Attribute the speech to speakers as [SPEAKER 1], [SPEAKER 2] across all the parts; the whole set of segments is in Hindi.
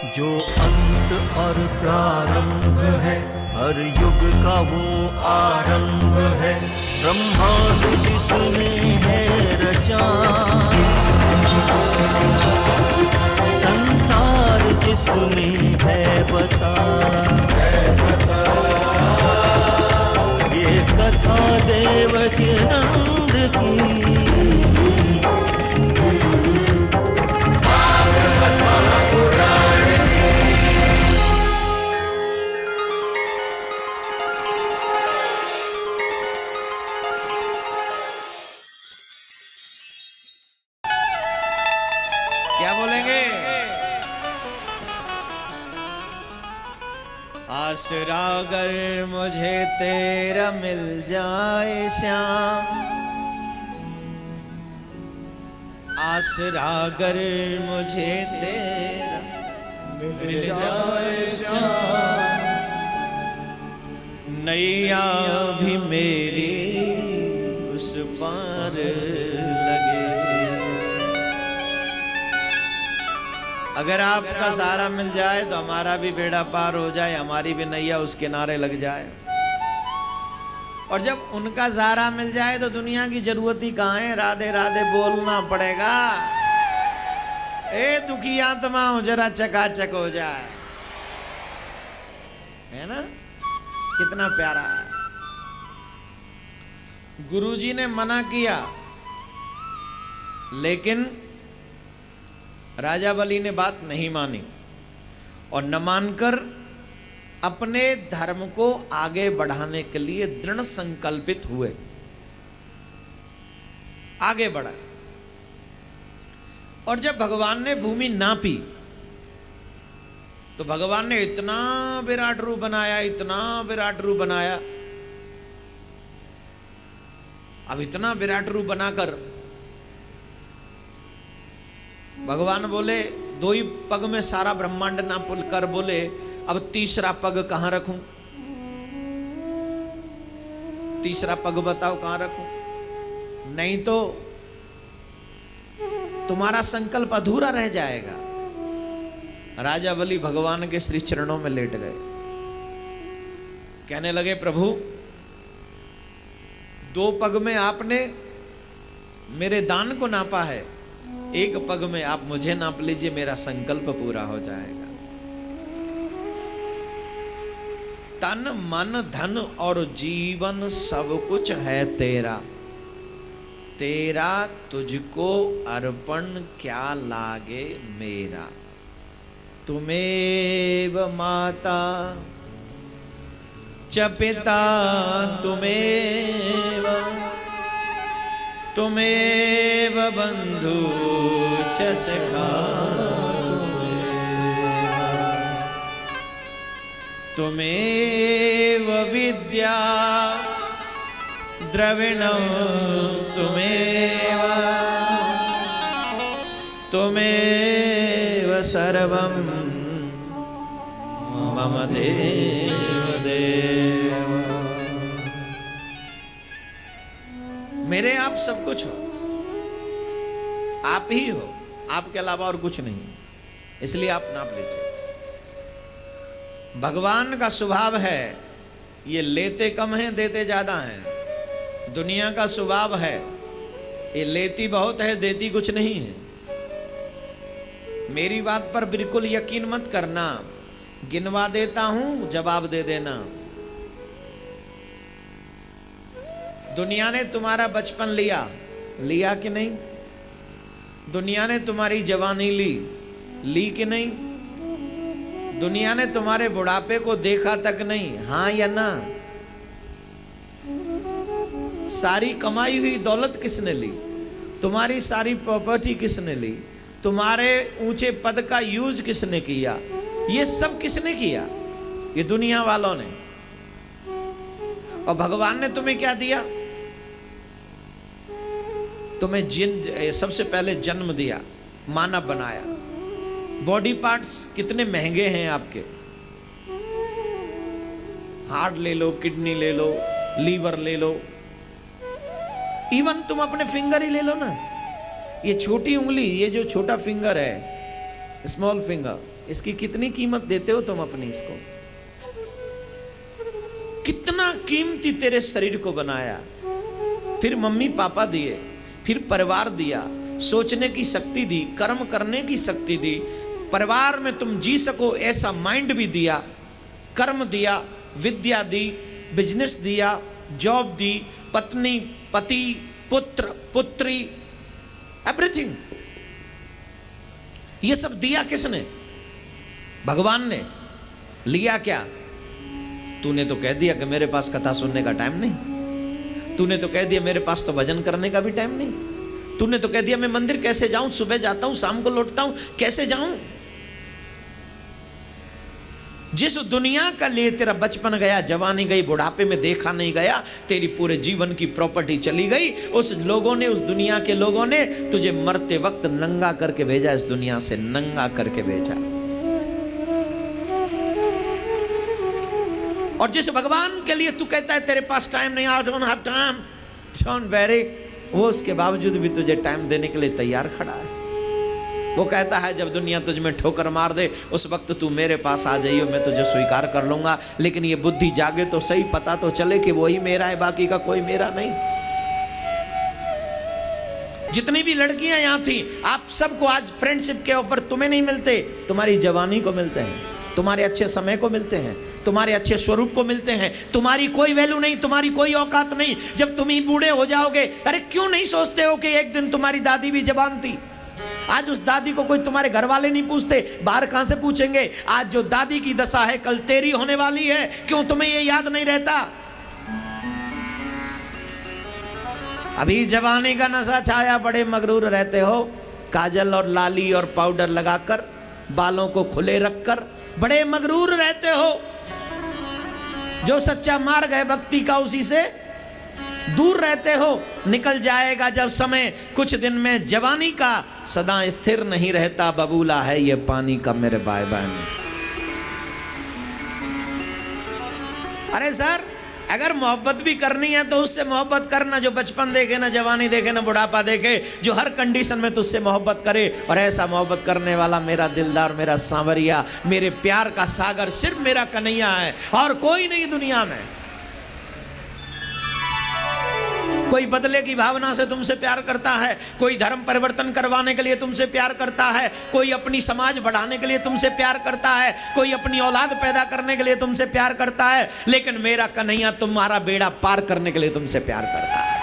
[SPEAKER 1] जो अंत और प्रारंभ है, हर युग का वो आरंभ है। ब्रह्मांड जिसने है रचा, संसार जिसने है बसा, ये कथा देवकी नंद की।
[SPEAKER 2] क्या बोलेंगे? आसरा अगर मुझे तेरा मिल जाए श्याम, आसरा अगर मुझे तेरा मिल जाए श्याम, नैया भी मेरी उस पार लगे। अगर आपका सहारा मिल जाए तो हमारा भी बेड़ा पार हो जाए, हमारी भी नैया उस किनारे लग जाए। और जब उनका सहारा मिल जाए तो दुनिया की जरूरत ही कहाँ है, राधे राधे बोलना पड़ेगा। ए दुखी आत्मा हो जरा चकाचक हो जाए, है ना? कितना प्यारा है। गुरुजी ने मना किया, लेकिन राजा बलि ने बात नहीं मानी और न मानकर अपने धर्म को आगे बढ़ाने के लिए दृढ़ संकल्पित हुए, आगे बढ़ा। और जब भगवान ने भूमि नापी तो भगवान ने इतना विराट रूप बनाया, इतना विराट रूप बनाया। अब इतना विराट रूप बनाकर भगवान बोले, दो ही पग में सारा ब्रह्मांड नाप कर बोले, अब तीसरा पग कहां रखूं? तीसरा पग बताओ कहां रखूं? नहीं तो तुम्हारा संकल्प अधूरा रह जाएगा। राजा बलि भगवान के श्री चरणों में लेट गए, कहने लगे, प्रभु दो पग में आपने मेरे दान को नापा है, एक पग में आप मुझे नाप लीजिए, मेरा संकल्प पूरा हो जाएगा। तन मन धन और जीवन सब कुछ है तेरा, तेरा तुझको अर्पण क्या लागे मेरा। तुमेव माता च पिता तुमेव, तुमेव बंधु च सखा, तुमेव विद्या द्रविणं तुमेव, तुमेव सर्वं मम देव देव। मेरे आप सब कुछ हो, आप ही हो, आपके अलावा और कुछ नहीं, इसलिए आप नाप लीजिए। भगवान का स्वभाव है, ये लेते कम हैं देते ज्यादा हैं। दुनिया का स्वभाव है, ये लेती बहुत है देती कुछ नहीं है। मेरी बात पर बिल्कुल यकीन मत करना, गिनवा देता हूं, जवाब दे देना। दुनिया ने तुम्हारा बचपन लिया, लिया कि नहीं? दुनिया ने तुम्हारी जवानी ली, ली कि नहीं? दुनिया ने तुम्हारे बुढ़ापे को देखा तक नहीं, हां या ना? सारी कमाई हुई दौलत किसने ली? तुम्हारी सारी प्रॉपर्टी किसने ली? तुम्हारे ऊंचे पद का यूज किसने किया? ये सब किसने किया? ये दुनिया वालों ने। और भगवान ने तुम्हें क्या दिया? तुम्हें सबसे पहले जन्म दिया, मानव बनाया। बॉडी पार्ट्स कितने महंगे हैं आपके, हार्ट ले लो, किडनी ले लो, लीवर ले लो, इवन तुम अपने फिंगर ही ले लो ना। ये छोटी उंगली, ये जो छोटा फिंगर है, स्मॉल फिंगर, इसकी कितनी कीमत देते हो तुम अपनी इसको? कितना कीमती तेरे शरीर को बनाया, फिर मम्मी पापा दिए, फिर परिवार दिया, सोचने की शक्ति दी, कर्म करने की शक्ति दी, परिवार में तुम जी सको ऐसा माइंड भी दिया, कर्म दिया, विद्या दी, बिजनेस दिया, जॉब दी, पत्नी पति पुत्र पुत्री, एवरीथिंग। ये सब दिया किसने? भगवान ने। लिया क्या? तूने तो कह दिया कि मेरे पास कथा सुनने का टाइम नहीं, तूने तो कह दिया मेरे पास तो भजन करने का भी टाइम नहीं, तूने तो कह दिया मैं मंदिर कैसे जाऊं, सुबह जाता हूं शाम को लौटता हूं, कैसे जाऊं? जिस दुनिया का लिए तेरा बचपन गया, जवानी गई, बुढ़ापे में देखा नहीं गया, तेरी पूरे जीवन की प्रॉपर्टी चली गई, उस लोगों ने, उस दुनिया के लोगों ने तुझे मरते वक्त नंगा करके भेजा, इस दुनिया से नंगा करके भेजा। और जिस भगवान के लिए तू कहता है तेरे पास टाइम नहीं, आई don't have time, don't worry, वो उसके बावजूद भी तुझे टाइम देने के लिए तैयार खड़ा है। वो कहता है जब दुनिया तुझ में ठोकर मार दे उस वक्त तू मेरे पास आ जाइयो, मैं तुझे स्वीकार कर लूंगा, लेकिन ये बुद्धि जागे तो सही, पता तो चले कि वही मेरा है, बाकी का कोई मेरा नहीं। जितनी भी लड़कियां यहां थी, आप सबको आज फ्रेंडशिप के ऑफर तुम्हें नहीं मिलते, तुम्हारी जवानी को मिलते हैं, तुम्हारे अच्छे समय को मिलते हैं, तुम्हारे अच्छे स्वरूप को मिलते हैं। तुम्हारी कोई वैल्यू नहीं, तुम्हारी कोई औकात नहीं जब तुम ही बूढ़े हो जाओगे। अरे क्यों नहीं सोचते हो कि एक दिन तुम्हारी दादी भी जवान थी? आज उस दादी को कोई तुम्हारे घर वाले नहीं पूछते, बाहर कहां से पूछेंगे? आज जो दादी की दशा है कल तेरी होने वाली है, क्यों तुम्हें ये याद नहीं रहता? अभी जवानी का नशा छाया, बड़े मगरूर रहते हो, काजल और लाली और पाउडर लगाकर, बालों को खुले रखकर बड़े मगरूर रहते हो। जो सच्चा मार्ग है भक्ति का उसी से दूर रहते हो। निकल जाएगा जब समय, कुछ दिन में जवानी का, सदा स्थिर नहीं रहता, बबूला है ये पानी का मेरे भाई बहन। अरे सर, अगर मोहब्बत भी करनी है तो उससे मोहब्बत करना जो बचपन देखे, ना जवानी देखे, ना बुढ़ापा देखे, जो हर कंडीशन में तुझसे मोहब्बत करे। और ऐसा मोहब्बत करने वाला मेरा दिलदार, मेरा सांवरिया, मेरे प्यार का सागर सिर्फ मेरा कन्हैया है और कोई नहीं दुनिया में। कोई बदले की भावना से तुमसे प्यार करता है, कोई धर्म परिवर्तन करवाने के लिए तुमसे प्यार करता है, कोई अपनी समाज बढ़ाने के लिए तुमसे प्यार करता है, कोई अपनी औलाद पैदा करने के लिए तुमसे प्यार करता है, लेकिन मेरा कन्हैया तुम्हारा बेड़ा पार करने के लिए तुमसे प्यार करता है।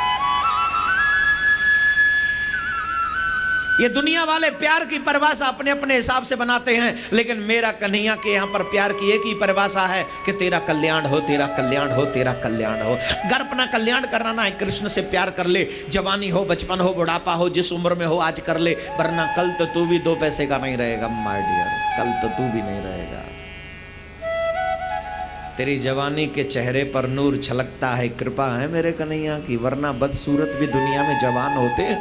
[SPEAKER 2] ये दुनिया वाले प्यार की परिभाषा अपने अपने हिसाब से बनाते हैं, लेकिन मेरा कन्हैया के यहाँ पर प्यार की एक ही परिभाषा है कि तेरा कल्याण हो, तेरा कल्याण हो, तेरा कल्याण हो। अगर अपना कल्याण कराना है, कृष्ण से प्यार कर ले। जवानी हो, बचपन हो, बुढ़ापा हो, जिस उम्र में हो आज कर ले, वरना कल तो तू भी 2 पैसे का नहीं रहेगा माय डियर, कल तो तू भी नहीं रहेगा। तेरी जवानी के चेहरे पर नूर छलकता है, कृपा है मेरे कन्हैया की, वरना बदसूरत भी दुनिया में जवान होते।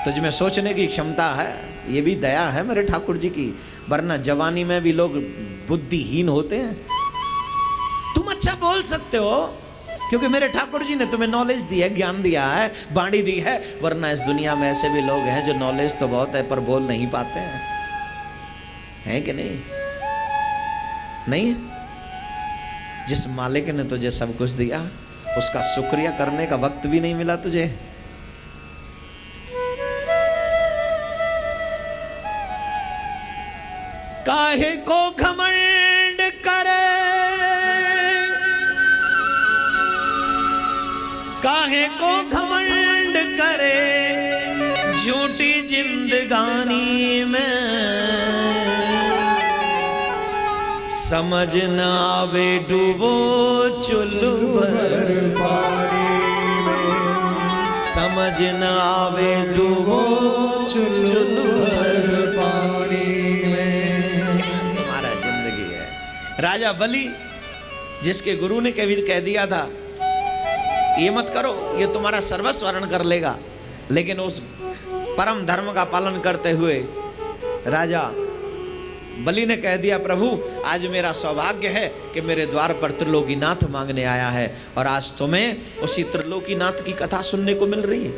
[SPEAKER 2] तुझ में सोचने की क्षमता है, ये भी दया है मेरे ठाकुर जी की, वरना जवानी में भी लोग बुद्धिहीन होते हैं। तुम अच्छा बोल सकते हो क्योंकि मेरे ठाकुर जी ने तुम्हें नॉलेज दी है, ज्ञान दिया है, बाणी दी है, वरना इस दुनिया में ऐसे भी लोग हैं जो नॉलेज तो बहुत है पर बोल नहीं पाते हैं। है कि नहीं? नहीं? जिस मालिक ने तुझे सब कुछ दिया उसका शुक्रिया करने का वक्त भी नहीं मिला तुझे। काहे को घमंड करे, काहे को घमंड करे, झूठी जिंदगानी में समझ न आवे डूबो चुल्लू भर पानी में, समझ न आवे डूबो चुल्लू भर पानी में। राजा बलि, जिसके गुरु ने कभी कह दिया था ये मत करो, ये तुम्हारा सर्वस्व हरण कर लेगा, लेकिन उस परम धर्म का पालन करते हुए राजा बलि ने कह दिया, प्रभु आज मेरा सौभाग्य है कि मेरे द्वार पर त्रिलोकीनाथ मांगने आया है और आज तुम्हें उसी त्रिलोकीनाथ की कथा सुनने को मिल रही है।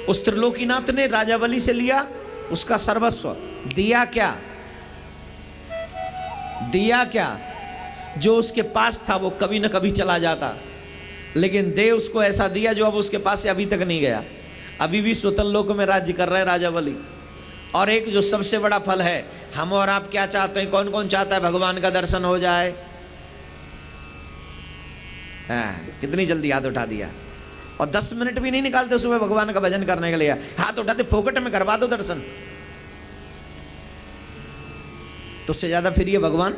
[SPEAKER 2] उस त्रिलोकीनाथ ने राजा बलि से लिया उसका सर्वस्व, दिया क्या? दिया क्या? जो उसके पास था वो कभी न कभी चला जाता, लेकिन दे उसको ऐसा दिया जो अब उसके पास से अभी तक नहीं गया। अभी भी स्वतंत्र लोक में राज्य कर रहे हैं राजा बलि। और एक जो सबसे बड़ा फल है, हम और आप क्या चाहते हैं? कौन कौन चाहता है भगवान का दर्शन हो जाए? कितनी जल्दी हाथ उठा दिया। और 10 मिनट भी नहीं निकालते सुबह भगवान का भजन करने के लिए, हाथ उठाते, फोकट में करवा दो दर्शन। तो उससे ज्यादा फिर ये भगवान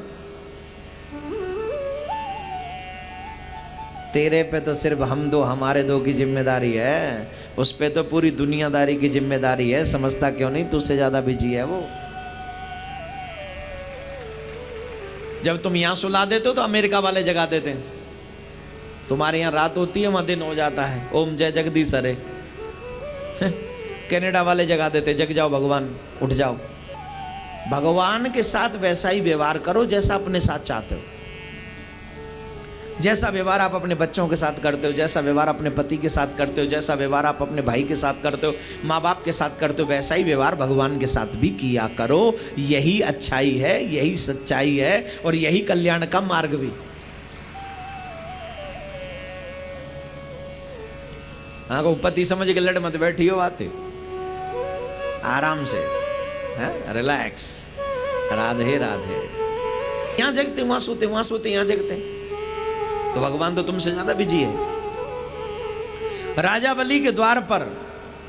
[SPEAKER 2] तेरे पे तो सिर्फ हम दो, हमारे दो की जिम्मेदारी है, उस पे तो पूरी दुनियादारी की जिम्मेदारी है। समझता क्यों नहीं? तुझसे ज्यादा बिजी है वो। जब तुम यहां सुला देते हो तो अमेरिका वाले जगा देते हैं। तुम्हारे यहाँ रात होती है, वहां दिन हो जाता है। ओम जय जगदीश हरे। कनाडा वाले जगा देते, जग जाओ भगवान, उठ जाओ। भगवान के साथ वैसा ही व्यवहार करो जैसा अपने साथ चाहते हो। जैसा व्यवहार आप अपने बच्चों के साथ करते हो, जैसा व्यवहार अपने पति के साथ करते हो, जैसा व्यवहार आप अपने भाई के साथ करते हो, माँ बाप के साथ करते हो, वैसा ही व्यवहार भगवान के साथ भी किया करो। यही अच्छाई है, यही सच्चाई है, और यही कल्याण का मार्ग भी। हाँ को पति समझ के लड़ मत बैठी हो, आते आराम से, रिलैक्स, राधे राधे। यहाँ जगते वहां सोते, वहां सोते यहाँ जगते, तो भगवान तो तुमसे ज्यादा बिजी है। राजा बलि के द्वार पर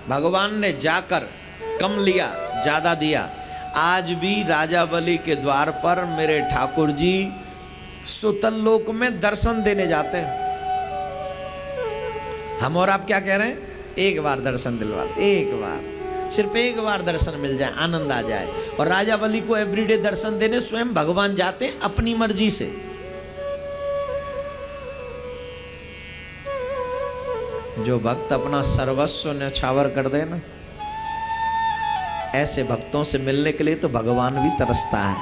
[SPEAKER 2] भगवान ने जाकर कम लिया, ज्यादा दिया। आज भी राजा बलि के द्वार पर मेरे ठाकुर जी सुतल लोक में दर्शन देने जाते हैं। हम और आप क्या कह रहे हैं? एक बार दर्शन दिलवा दो, एक बार, सिर्फ एक बार दर्शन मिल जाए, आनंद आ जाए। और राजा बलि को एवरीडे दर्शन देने स्वयं भगवान जाते हैं अपनी मर्जी से। जो भक्त अपना सर्वस्व न्यौछावर कर दे ना, ऐसे भक्तों से मिलने के लिए तो भगवान भी तरसता है,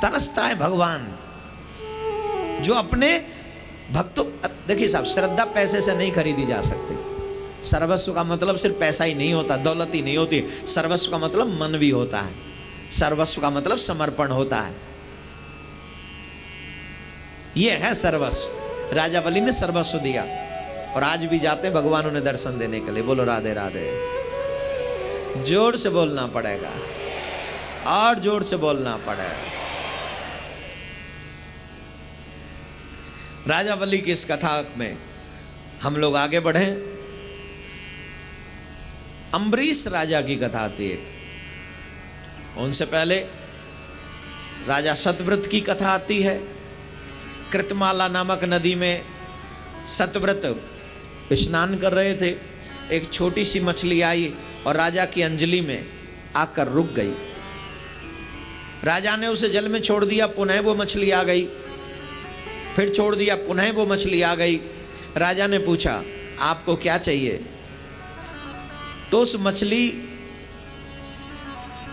[SPEAKER 2] तरसता है भगवान। जो अपने भक्तों, देखिए साहब, श्रद्धा पैसे से नहीं खरीदी जा सकती। सर्वस्व का मतलब सिर्फ पैसा ही नहीं होता, दौलत ही नहीं होती। सर्वस्व का मतलब मन भी होता है, सर्वस्व का मतलब समर्पण होता है। यह है सर्वस्व। राजा बलि ने सर्वस्व दिया, और आज भी जाते हैं भगवान उन्हें दर्शन देने के लिए। बोलो राधे राधे। जोर से बोलना पड़ेगा, और जोर से बोलना पड़ेगा। राजा बलि की इस कथा में हम लोग आगे बढ़े। अम्बरीश राजा की कथा आती है, उनसे पहले राजा सतव्रत की कथा आती है। कृतमाला नामक नदी में सतव्रत स्नान कर रहे थे, एक छोटी सी मछली आई और राजा की अंजलि में आकर रुक गई। राजा ने उसे जल में छोड़ दिया, पुनः वो मछली आ गई, फिर छोड़ दिया, पुनः वो मछली आ गई। राजा ने पूछा, आपको क्या चाहिए? तो उस मछली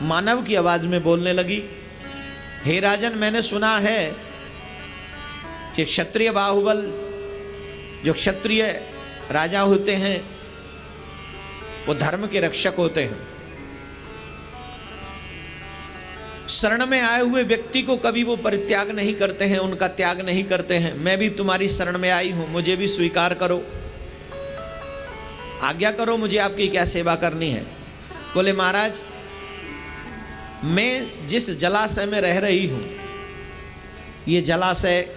[SPEAKER 2] मानव की आवाज में बोलने लगी, हे राजन, मैंने सुना है कि क्षत्रिय बाहुबल, जो क्षत्रिय राजा होते हैं, वो धर्म के रक्षक होते हैं। शरण में आए हुए व्यक्ति को कभी वो परित्याग नहीं करते हैं, उनका त्याग नहीं करते हैं। मैं भी तुम्हारी शरण में आई हूं, मुझे भी स्वीकार करो, आज्ञा करो, मुझे आपकी क्या सेवा करनी है। बोले, महाराज, मैं जिस जलाशय में रह रही हूं, ये जलाशय,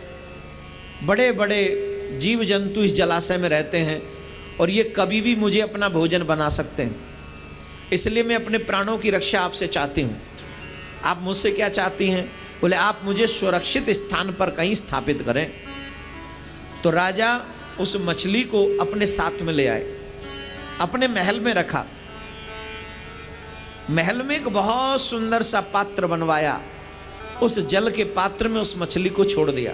[SPEAKER 2] बड़े बड़े जीव जंतु इस जलाशय में रहते हैं, और ये कभी भी मुझे अपना भोजन बना सकते हैं। इसलिए मैं अपने प्राणों की रक्षा आपसे चाहती हूँ। आप मुझसे क्या चाहती हैं? बोले, आप मुझे सुरक्षित स्थान पर कहीं स्थापित करें। तो राजा उस मछली को अपने साथ में ले आए, अपने महल में रखा। महल में एक बहुत सुंदर सा पात्र बनवाया, उस जल के पात्र में उस मछली को छोड़ दिया।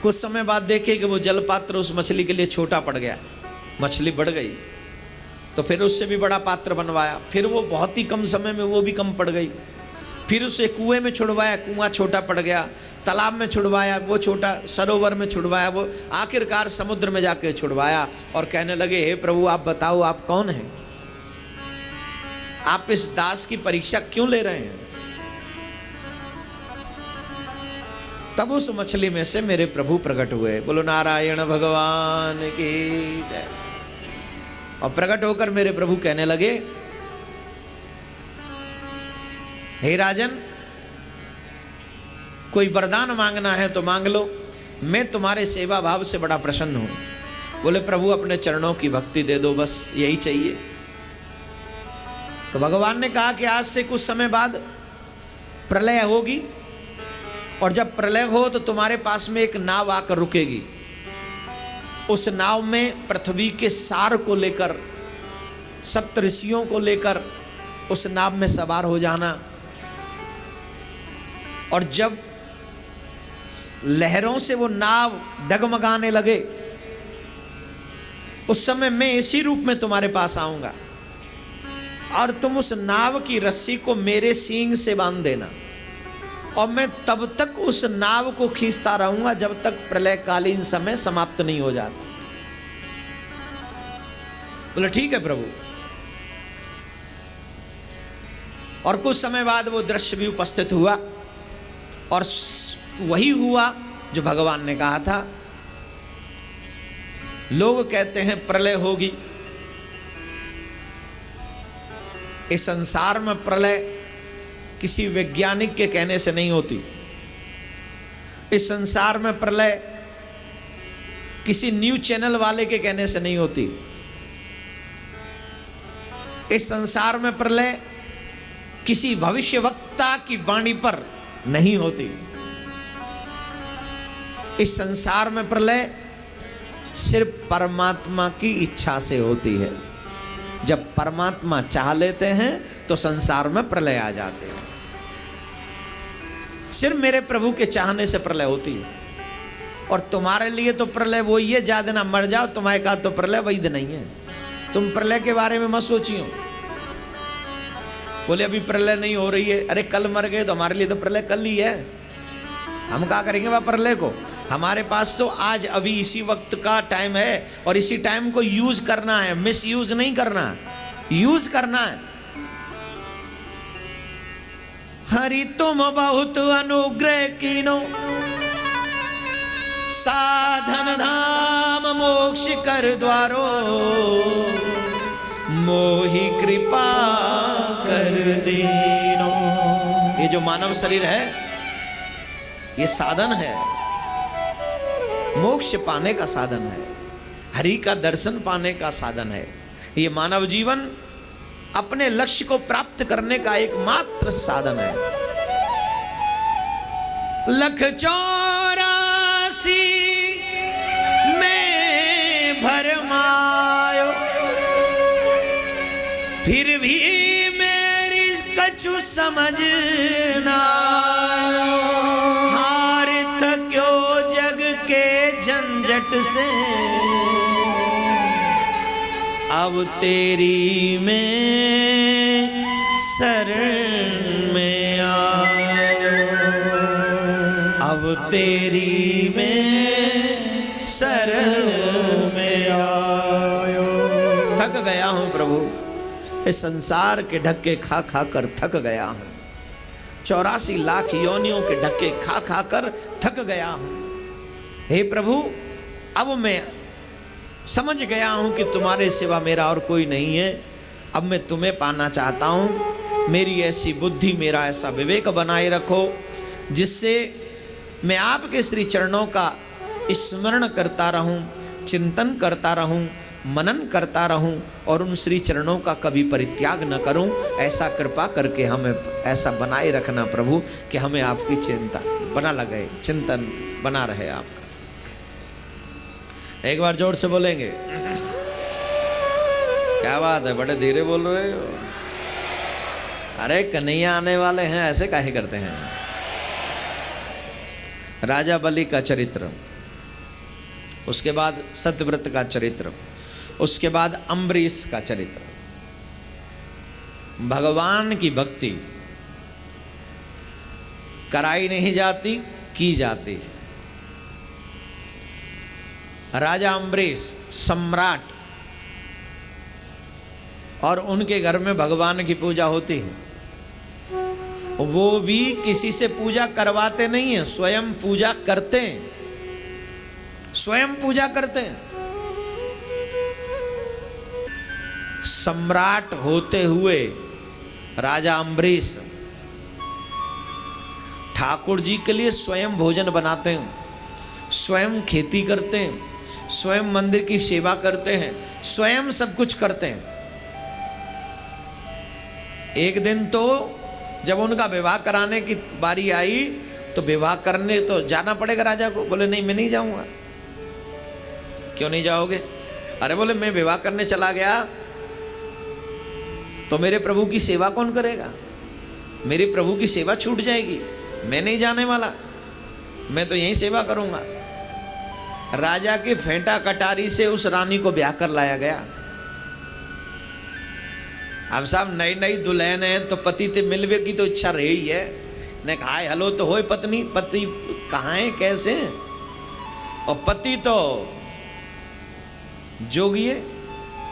[SPEAKER 2] कुछ समय बाद देखे कि वो जल पात्र उस मछली के लिए छोटा पड़ गया, मछली बढ़ गई। तो फिर उससे भी बड़ा पात्र बनवाया, फिर वो बहुत ही कम समय में वो भी कम पड़ गई। फिर उसे कुएं में छुड़वाया, कुआं छोटा पड़ गया, तालाब में छुड़वाया, वो छोटा, सरोवर में छुड़वाया, वो आखिरकार समुद्र में जाके छुड़वाया। और कहने लगे, हे प्रभु आप बताओ आप कौन हैं, आप इस दास की परीक्षा क्यों ले रहे हैं। तब उस मछली में से मेरे प्रभु प्रकट हुए। बोलो नारायण भगवान की जय। और प्रकट होकर मेरे प्रभु कहने लगे, हे राजन, कोई वरदान मांगना है तो मांग लो, मैं तुम्हारे सेवा भाव से बड़ा प्रसन्न हूं। बोले प्रभु अपने चरणों की भक्ति दे दो, बस यही चाहिए। तो भगवान ने कहा कि आज से कुछ समय बाद प्रलय होगी, और जब प्रलय हो तो तुम्हारे पास में एक नाव आकर रुकेगी। उस नाव में पृथ्वी के सार को लेकर, सप्तऋषियों को लेकर उस नाव में सवार हो जाना। और जब लहरों से वो नाव डगमगाने लगे, उस समय मैं इसी रूप में तुम्हारे पास आऊंगा, और तुम उस नाव की रस्सी को मेरे सींग से बांध देना, और मैं तब तक उस नाव को खींचता रहूंगा जब तक प्रलयकालीन समय समाप्त नहीं हो जाता। बोले ठीक है प्रभु। और कुछ समय बाद वो दृश्य भी उपस्थित हुआ, और वही हुआ जो भगवान ने कहा था। लोग कहते हैं प्रलय होगी। इस संसार में प्रलय किसी वैज्ञानिक के कहने से नहीं होती। इस संसार में प्रलय किसी न्यूज चैनल वाले के कहने से नहीं होती। इस संसार में प्रलय किसी भविष्यवक्ता की वाणी पर नहीं होती। इस संसार में प्रलय सिर्फ परमात्मा की इच्छा से होती है। जब परमात्मा चाह लेते हैं तो संसार में प्रलय आ जाते हैं। सिर्फ मेरे प्रभु के चाहने से प्रलय होती है। और तुम्हारे लिए तो प्रलय वही है, ज्यादा ना मर जाओ, तुम्हारे का तो प्रलय वैध नहीं है। तुम प्रलय के बारे में मत सोचियो। बोले अभी प्रलय नहीं हो रही है, अरे कल मर गए तो हमारे लिए तो प्रलय कल ही है, हम क्या करेंगे वह प्रलय को। हमारे पास तो आज अभी इसी वक्त का टाइम है, और इसी टाइम को यूज करना है, मिस यूज नहीं करना, यूज करना है। हरि तुम बहुत अनुग्रह कीनो, साधन धाम मोक्ष कर द्वारो, मोहि कृपा कर दीनो। ये जो मानव शरीर है ये साधन है, मोक्ष पाने का साधन है, हरि का दर्शन पाने का साधन है। ये मानव जीवन अपने लक्ष्य को प्राप्त करने का एकमात्र साधन है। लख 84 में भरमायो, फिर भी मेरी कछु समझ ना, हार थक्यो जग के झंझट से, अब तेरी में शरण में आयो, अब तेरी में शरण में आयो। थक गया हूं प्रभु, इस संसार के धक्के खा खा कर थक गया हूं, 84 लाख योनियों के धक्के खा खा कर थक गया हूं। हे प्रभु, अब मैं समझ गया हूं कि तुम्हारे सिवा मेरा और कोई नहीं है। अब मैं तुम्हें पाना चाहता हूं। मेरी ऐसी बुद्धि, मेरा ऐसा विवेक बनाए रखो जिससे मैं आपके श्री चरणों का स्मरण करता रहूं, चिंतन करता रहूं, मनन करता रहूं, और उन श्री चरणों का कभी परित्याग न करूं। ऐसा कृपा करके हमें ऐसा बनाए रखना प्रभु कि हमें आपकी चिंता बना लगे, चिंतन बना रहे आपका। एक बार जोर से बोलेंगे। क्या बात है, बड़े धीरे बोल रहे हो। अरे कन्हैया आने वाले हैं, ऐसे काहे करते हैं। राजा बलि का चरित्र, उसके बाद सत्यव्रत का चरित्र, उसके बाद अम्बरीश का चरित्र। भगवान की भक्ति कराई नहीं जाती, की जाती। राजा अम्बरीश सम्राट, और उनके घर में भगवान की पूजा होती है। वो भी किसी से पूजा करवाते नहीं है, स्वयं पूजा करते हैं, स्वयं पूजा करते हैं। सम्राट होते हुए राजा अम्बरीश ठाकुर जी के लिए स्वयं भोजन बनाते हैं, स्वयं खेती करते हैं, स्वयं मंदिर की सेवा करते हैं, स्वयं सब कुछ करते हैं। एक दिन तो जब उनका विवाह कराने की बारी आई तो विवाह करने तो जाना पड़ेगा राजा को। बोले नहीं, मैं नहीं जाऊंगा। क्यों नहीं जाओगे? अरे बोले मैं विवाह करने चला गया तो मेरे प्रभु की सेवा कौन करेगा? मेरे प्रभु की सेवा छूट जाएगी, मैं नहीं जाने वाला, मैं तो यहीं सेवा करूंगा। राजा के फेंटा कटारी से उस रानी को ब्याह कर लाया गया। अब साहब नई नई दुल्हन है तो पति ते मिलवे की तो इच्छा रही है। ने कहा हेलो तो होए पत्नी, पति कहाँ है, कैसे हैं? और पति तो जोगी है,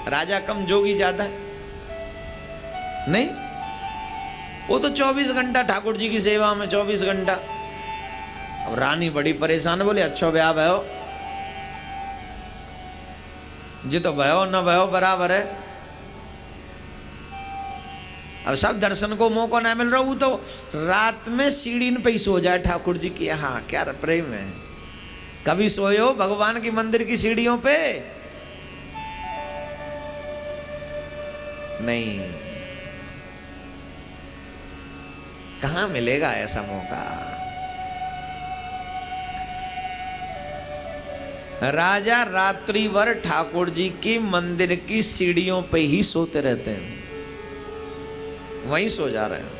[SPEAKER 2] राजा कम जोगी ज्यादा है। नहीं, वो तो 24 घंटा ठाकुर जी की सेवा में, 24 घंटा। अब रानी बड़ी परेशान, बोले अच्छो ब्याह भयो जी, तो भयो न भयो बराबर है। अब सब दर्शन को मौका ना मिल रहा, वो तो रात में सीढ़ी पे ही सो जाए ठाकुर जी की। हाँ क्या प्रेम है। कभी सोयो भगवान की मंदिर की सीढ़ियों पे? नहीं, कहां मिलेगा ऐसा मौका। राजा रात्रि भर ठाकुर जी की मंदिर की सीढ़ियों पे ही सोते रहते हैं, वहीं सो जा रहे हैं।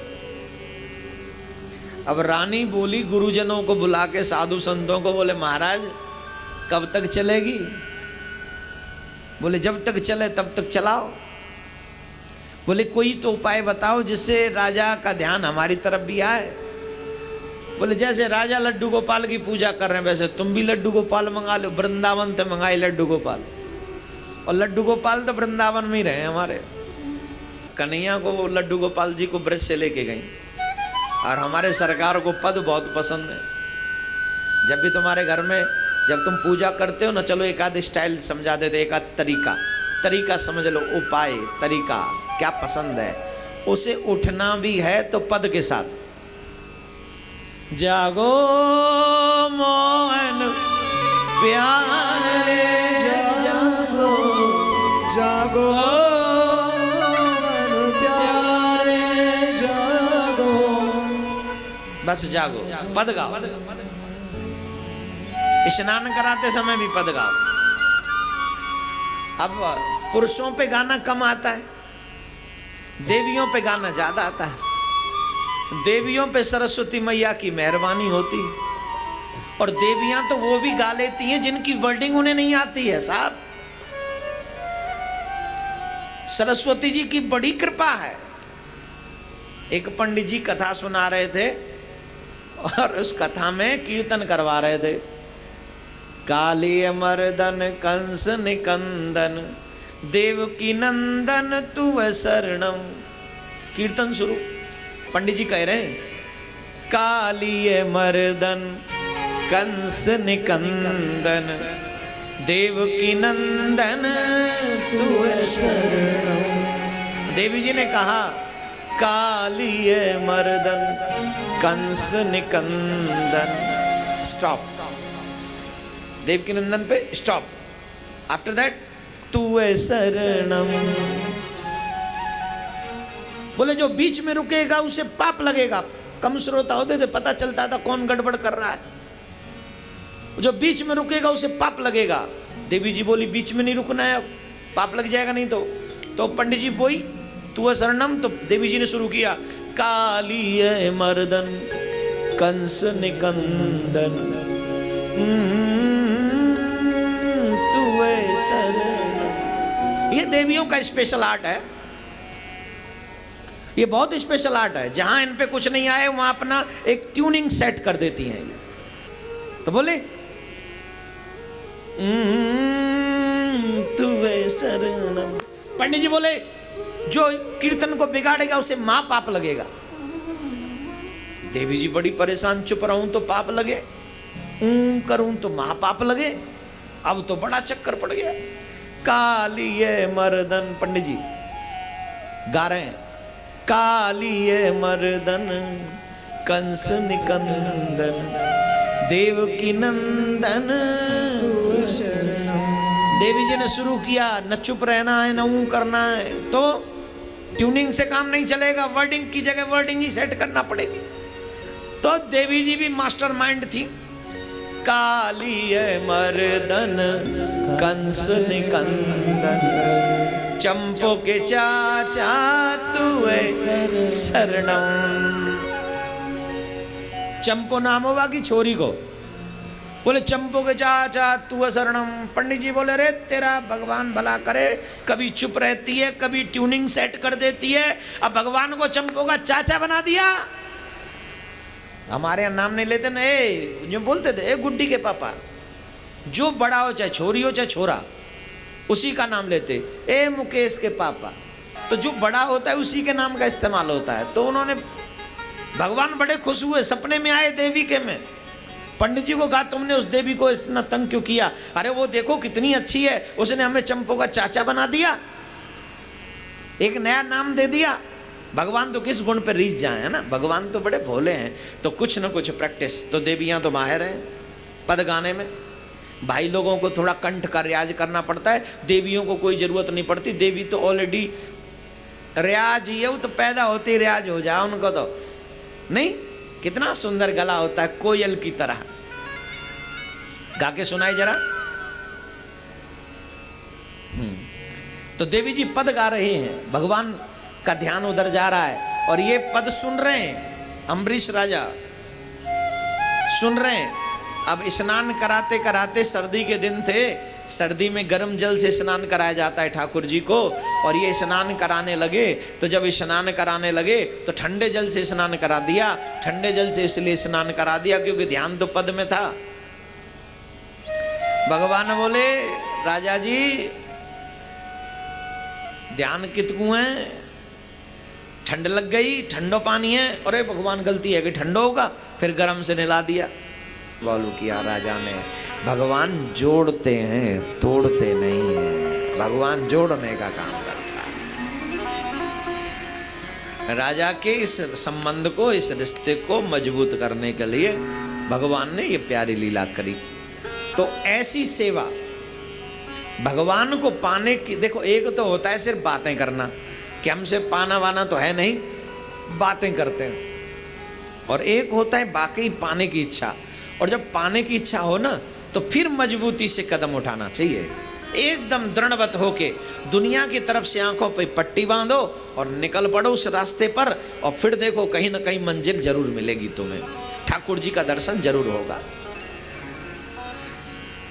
[SPEAKER 2] अब रानी बोली गुरुजनों को बुला के, साधु संतों को, बोले महाराज कब तक चलेगी? बोले जब तक चले तब तक चलाओ। बोले कोई तो उपाय बताओ जिससे राजा का ध्यान हमारी तरफ भी आए। बोले जैसे राजा लड्डू गोपाल की पूजा कर रहे हैं वैसे तुम भी लड्डू गोपाल मंगा लो। वृंदावन से मंगाए लड्डू गोपाल, और लड्डू गोपाल तो वृंदावन में ही रहे हमारे। कन्हैया को वो लड्डू गोपाल जी को ब्रज से लेके गई, और हमारे सरकार को पद बहुत पसंद है। जब भी तुम्हारे घर में जब तुम पूजा करते हो ना, चलो एक आध स्टाइल समझा देते, एक आध तरीका समझ लो, उपाय तरीका क्या पसंद है उसे उठना भी है तो पद के साथ। जागो मोहन प्यारे, जागो
[SPEAKER 3] जागो प्यारे जागो।
[SPEAKER 2] बस जागो, पद गाओ। स्नान कराते समय भी पद गाओ। अब पुरुषों पे गाना कम आता है, देवियों पे गाना ज्यादा आता है। देवियों पे सरस्वती मैया की मेहरबानी होती, और देवियां तो वो भी गा लेती हैं जिनकी वर्डिंग उन्हें नहीं आती है साहब। सरस्वती जी की बड़ी कृपा है। एक पंडित जी कथा सुना रहे थे, और उस कथा में कीर्तन करवा रहे थे। काली मर्दन कंस निकंदन देवकी नंदन तुव शरणम। कीर्तन शुरू, पंडित जी कह रहे हैं काली मर्दन कंस निकंदन देवकी नंदन तुव शरणम। देवी जी ने कहा काली मर्दन कंस निकंदन, स्टॉप। देवकी नंदन पे स्टॉप। आफ्टर दैट तू शरणम। बोले जो बीच में रुकेगा उसे पाप लगेगा। कम श्रोता होते थे, पता चलता था कौन गड़बड़ कर रहा है। जो बीच में रुकेगा उसे पाप लगेगा। देवी जी बोली बीच में नहीं रुकना है, पाप लग जाएगा नहीं तो पंडित जी बोई तू शरणम। तो देवी जी ने शुरू किया काली मर्दन कंस निकंदन तू शरणम। ये देवियों का स्पेशल आर्ट है। ये बहुत स्पेशल आर्ट है, जहां इन पे कुछ नहीं आए वहां अपना एक ट्यूनिंग सेट कर देती हैं ये। तो बोले तुवे शरणम। पंडित जी बोले जो कीर्तन को बिगाड़ेगा उसे महापाप लगेगा। देवी जी बड़ी परेशान, चुप रहूं तो पाप लगे, करूं तो महापाप लगे। अब तो बड़ा चक्कर पड़ गया। कालिये मर्दन, पंडित जी गा रहे हैं, कालिये मर्दन कंस निकंदन देवकी नंदन। देवी जी ने शुरू किया, न चुप रहना है न ऊं करना है, तो ट्यूनिंग से काम नहीं चलेगा, वर्डिंग की जगह वर्डिंग ही सेट करना पड़ेगी। तो देवी जी भी मास्टर माइंड थी। कालिये मर्दन कंस निकंदन चंपो के चाचा तुए शरणम। चंपो नाम होगा की छोरी को, बोले चंपो के चाचा तू शरणम। पंडित जी बोले रे तेरा भगवान भला करे, कभी चुप रहती है कभी ट्यूनिंग सेट कर देती है, अब भगवान को चंपो का चाचा बना दिया। हमारे यहाँ नाम नहीं लेते ना, जो बोलते थे गुड्डी के पापा, जो बड़ा हो चाहे छोरी हो चाहे छोरा उसी का नाम लेते, ए मुकेश के पापा। तो जो बड़ा होता है उसी के नाम का इस्तेमाल होता है। तो उन्होंने, भगवान बड़े खुश हुए, सपने में आए देवी के में, पंडित जी को कहा तुमने उस देवी को इतना तंग क्यों किया? अरे वो देखो कितनी अच्छी है, उसने हमें चंपो का चाचा बना दिया, एक नया नाम दे दिया। भगवान तो किस गुण पे रीझ जाए, है ना, भगवान तो बड़े भोले हैं, तो कुछ न कुछ प्रैक्टिस। तो देवियां तो माहिर हैं पद गाने में, भाई लोगों को थोड़ा कंठ का रियाज करना पड़ता है, देवियों को कोई जरूरत नहीं पड़ती, देवी तो ऑलरेडी रियाज ही है, वो तो पैदा होते ही रियाज हो जाए उनको तो नहीं। कितना सुंदर गला होता है, कोयल की तरह। गा के सुनाई जरा। तो देवी जी पद गा रहे हैं, भगवान का ध्यान उधर जा रहा है और ये पद सुन रहे हैं। अम्बरीश राजा सुन रहे हैं। अब स्नान कराते कराते, सर्दी के दिन थे, सर्दी में गर्म जल से स्नान कराया जाता है ठाकुर जी को, और ये स्नान कराने लगे। तो जब स्नान कराने लगे तो ठंडे जल से स्नान करा दिया। ठंडे जल से इसलिए स्नान करा दिया क्योंकि ध्यान तो पद में था। भगवान बोले राजा जी ध्यान कितकू है, ठंड लग गई, ठंडो पानी है। अरे भगवान गलती है कि ठंडो होगा, फिर गर्म से नहला दिया। बोलो किया राजा ने। भगवान जोड़ते हैं, तोड़ते नहीं हैं। भगवान जोड़ने का काम करता है। राजा के इस संबंध को, इस रिश्ते को मजबूत करने के लिए भगवान ने ये प्यारी लीला करी। तो ऐसी सेवा भगवान को पाने की, देखो एक तो होता है सिर्फ बातें करना कि हमसे पाना वाना तो है नहीं, बातें करते हैं, और एक होता है बाकी पाने की इच्छा। और जब पाने की इच्छा हो ना तो फिर मजबूती से कदम उठाना चाहिए, एकदम दृढ़वत होके दुनिया की तरफ से आंखों पे पट्टी बांधो और निकल पड़ो उस रास्ते पर, और फिर देखो कहीं ना कहीं मंजिल जरूर मिलेगी तुम्हें, ठाकुर जी का दर्शन जरूर होगा।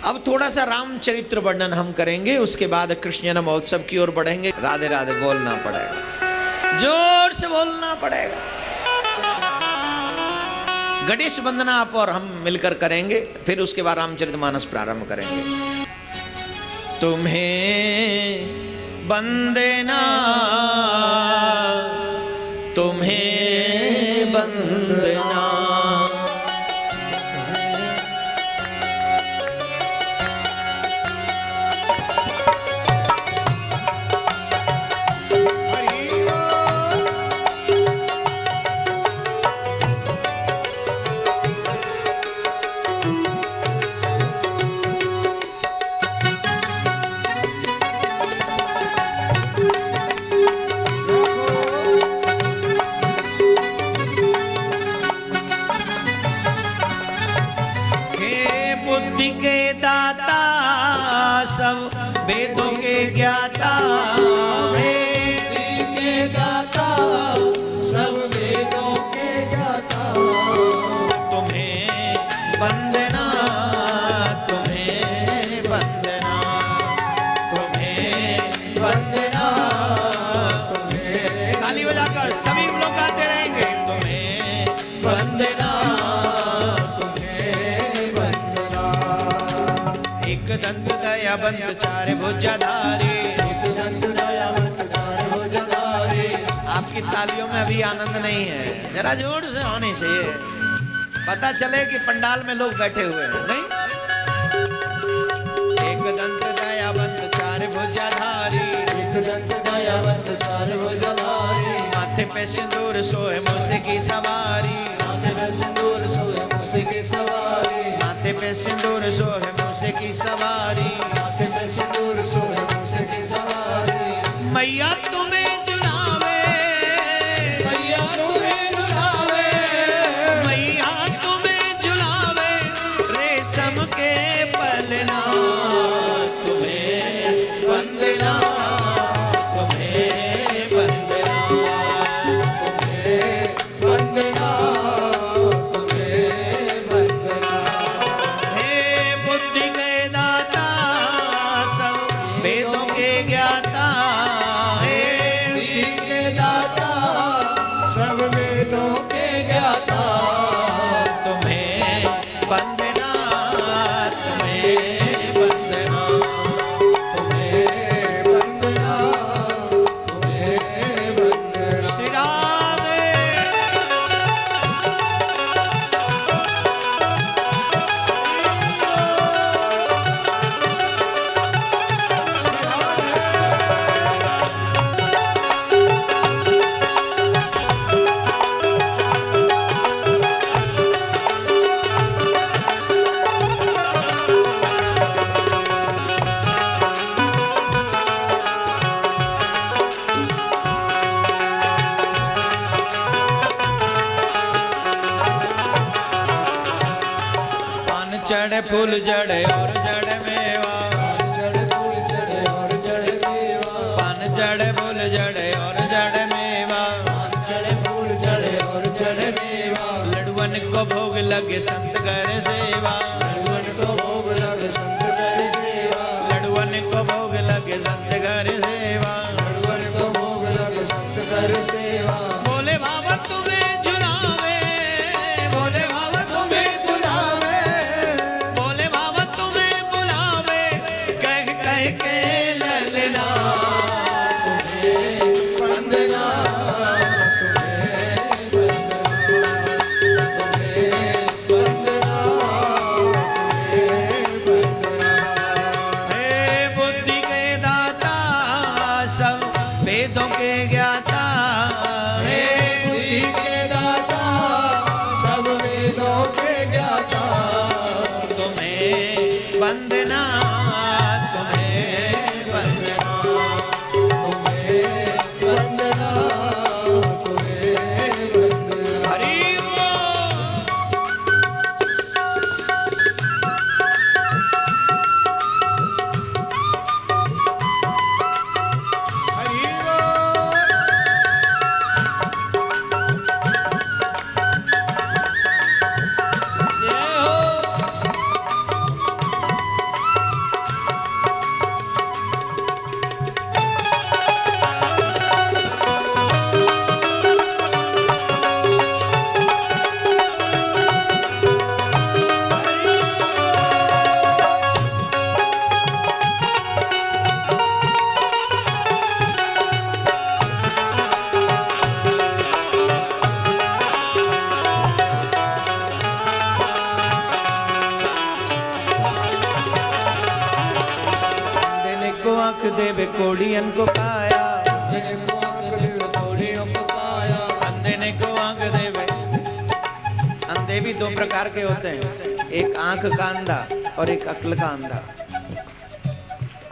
[SPEAKER 2] अब थोड़ा सा रामचरित्र वर्णन हम करेंगे, उसके बाद कृष्ण जन्म महोत्सव की ओर बढ़ेंगे। राधे राधे बोलना पड़ेगा, जोर से बोलना पड़ेगा। गणेश वंदना आप और हम मिलकर करेंगे, फिर उसके बाद रामचरितमानस प्रारंभ करेंगे। तुम्हें वंदना, तुम्हें वंदना, सब वेदों के ज्ञाता,
[SPEAKER 3] वेद के दाता, सब वेदों के ज्ञाता।
[SPEAKER 2] तुम्हें वंदना, तुम्हें वंदना, तुम्हें वंदना, तुम्हें। ताली बजाकर सभी दयावंत चार भुजाधारी।
[SPEAKER 3] एक दंत दयावंत चार भुजाधारी।
[SPEAKER 2] आपकी तालियों में अभी आनंद नहीं है, जरा जोर से होनी चाहिए, पता चले कि पंडाल में लोग बैठे हुए हैं। नहीं, एक दंत दयावंत चार भुजाधारी।
[SPEAKER 3] एक दंत दयावंत चार भुजाधारी।
[SPEAKER 2] माथे पे सिंदूर सोए मूसे की सवारी।
[SPEAKER 3] माथे पे सिंदूर सोए मूसे की सवारी।
[SPEAKER 2] माथे पे सिंदूर सोए मूसे की सवारी।
[SPEAKER 3] माथे पे सिंदूर सोए मूसे की सवारी।
[SPEAKER 2] मैया तुम्हें झुलावे,
[SPEAKER 3] मैया तुम्हें झुलावे।
[SPEAKER 2] मैया तुम्हें झुलावे रेशम के पलना। तुम्हें वंदना, तुम्हें वंदना,
[SPEAKER 3] वंदना तुम्हें वंदना।
[SPEAKER 2] हे बुद्धि के दाता सब वेदों के ज्ञाता। हे
[SPEAKER 3] बुद्धि के दाता सब वेदों के ज्ञाता।
[SPEAKER 2] तुम्हें वंदना, तुम्हें वंदना,
[SPEAKER 3] तुम्हें वंदना, तुम्हें वंदना।
[SPEAKER 2] श्री राम। पान चढ़े फूल जड़े और जड़ मेवा।
[SPEAKER 3] चढ़ फूल चढ़े और चढ़ मेवा।
[SPEAKER 2] पान चढ़े फूल जड़े और जड़ मेवा।
[SPEAKER 3] चढ़े फूल चढ़े और चढ़ मेवा।
[SPEAKER 2] लड़ुअन को भोग लगे संत कर सेवा।
[SPEAKER 3] लड़ुअन को भोग लगे संत कर सेवा।
[SPEAKER 2] लड़ुअन को भोग लगे संत कर सेवा।
[SPEAKER 3] लड़ुअन को भोग लगे संत कर सेवा।
[SPEAKER 2] बोले बाबा तुम्हें झुलावे, बोले बाबा तुम्हें
[SPEAKER 3] बुलावे।
[SPEAKER 2] बोले बाबा तुम्हें बुलावे कह कह के ललना।
[SPEAKER 3] वंदना तुम्हें वंदना, तुम्हें वंदना।
[SPEAKER 2] हे बुद्धि के दाता सब वेदों के ज्ञाता। हे
[SPEAKER 3] बुद्धि के दाता सब वेदों के ज्ञाता।
[SPEAKER 2] तुम्हें वंदना, तुम्हें वंदना।
[SPEAKER 3] तुम्हें वंदना, तुम्हें वंदना।
[SPEAKER 2] हरि बोल।
[SPEAKER 3] हरि बोल।
[SPEAKER 2] देने को आंख देवे कोड़ियन को काया।
[SPEAKER 3] जिनको आंख देवे कोड़ियों को काया।
[SPEAKER 2] अंधे को आंख देवे। अंधे भी दो प्रकार के होते हैं, एक आंख का अंधा और एक अक्ल का अंधा।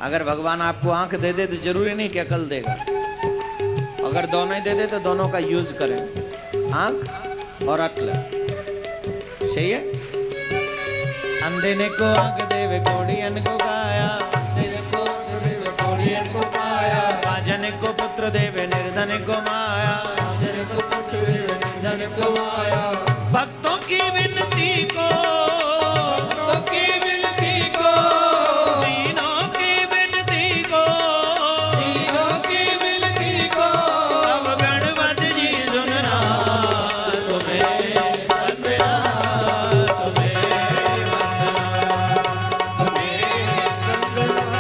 [SPEAKER 2] अगर भगवान आपको आंख दे दे तो जरूरी नहीं कि अकल देगा। अगर दोनों ही दे दे तो दोनों का यूज करें, आंख और अक्ल। सही है। अंधे को आंख देवे कोड़ियन को काया।
[SPEAKER 3] जिनको आंख देवे कोड़ियों को काया।
[SPEAKER 2] राजन को पुत्र देवे निर्धन को माया।
[SPEAKER 3] जिनको पुत्र देवे निर्धन को माया।
[SPEAKER 2] भक्तों की विनती को,
[SPEAKER 3] भक्तों की विनती को,
[SPEAKER 2] तीनों की विनती को,
[SPEAKER 3] तीनों की विनती को।
[SPEAKER 2] अब गणपति जी सुनना। तुम्हें वंदना, तुम्हें वंदना,
[SPEAKER 3] तुम्हें वंदना,